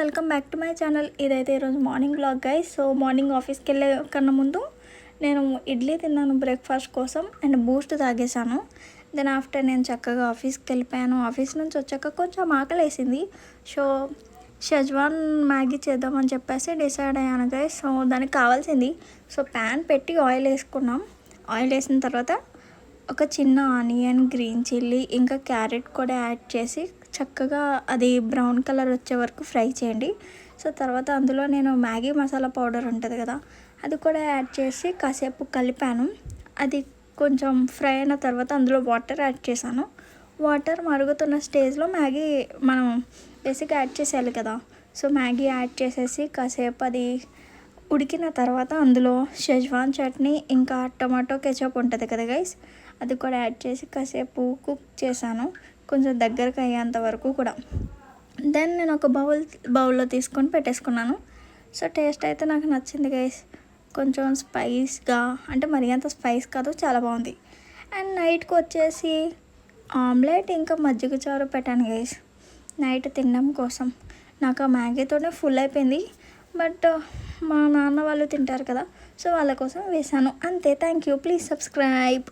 Welcome back to my channel. ఇదైతే ఈరోజు morning vlog guys. So morning ఆఫీస్కి వెళ్ళే కన్నా ముందు నేను ఇడ్లీ తిన్నాను బ్రేక్ఫాస్ట్ కోసం అండ్ బూస్ట్ తాగేశాను. దెన్ ఆఫ్టర్ నేను చక్కగా ఆఫీస్కి వెళ్ళిపోయాను. ఆఫీస్ నుంచి వచ్చాక కొంచెం ఆకలేసింది. సో షెజ్వాన్ మ్యాగీ చేద్దామని చెప్పేసి డిసైడ్ అయ్యాను గైస్. సో దానికి కావాల్సింది ప్యాన్ పెట్టి ఆయిల్ వేసుకున్నాం. ఆయిల్ వేసిన తర్వాత ఒక చిన్న ఆనియన్, గ్రీన్ చిల్లీ ఇంకా క్యారెట్ కూడా యాడ్ చేసి చక్కగా అది బ్రౌన్ కలర్ వచ్చే వరకు ఫ్రై చేయండి. సో తర్వాత అందులో నేను మ్యాగీ మసాలా పౌడర్ ఉంటుంది కదా, అది కూడా యాడ్ చేసి కాసేపు కలిపాను. అది కొంచెం ఫ్రై అయిన తర్వాత అందులో వాటర్ యాడ్ చేశాను. వాటర్ మరుగుతున్న స్టేజ్లో మ్యాగీ మనం బేసిక్గా యాడ్ చేసేయాలి కదా. సో మ్యాగీ యాడ్ చేసేసి కాసేపు అది ఉడికిన తర్వాత అందులో షెజ్వాన్ చట్నీ ఇంకా టొమాటో కెచప్ ఉంటుంది కదా గైస్, అది కూడా యాడ్ చేసి కాసేపు కుక్ చేశాను, కొంచెం దగ్గరకు అయ్యేంత వరకు కూడా. దెన్ నేను ఒక బౌల్లో తీసుకొని పెట్టేసుకున్నాను. సో టేస్ట్ అయితే నాకు నచ్చింది గైస్. కొంచెం స్పైస్గా, అంటే మరీ అంత స్పైస్ కాదు, చాలా బాగుంది. అండ్ నైట్కి వచ్చేసి ఆమ్లెట్ ఇంకా మజ్జిగ చారు పెట్టాను గైస్, నైట్ తినడం కోసం. నాకు ఆ మ్యాగీతోనే ఫుల్ అయిపోయింది. బట్ మా నాన్న వాళ్ళు తింటారు కదా, సో వాళ్ళ కోసం వేసాను అంతే. Thank you. Please subscribe.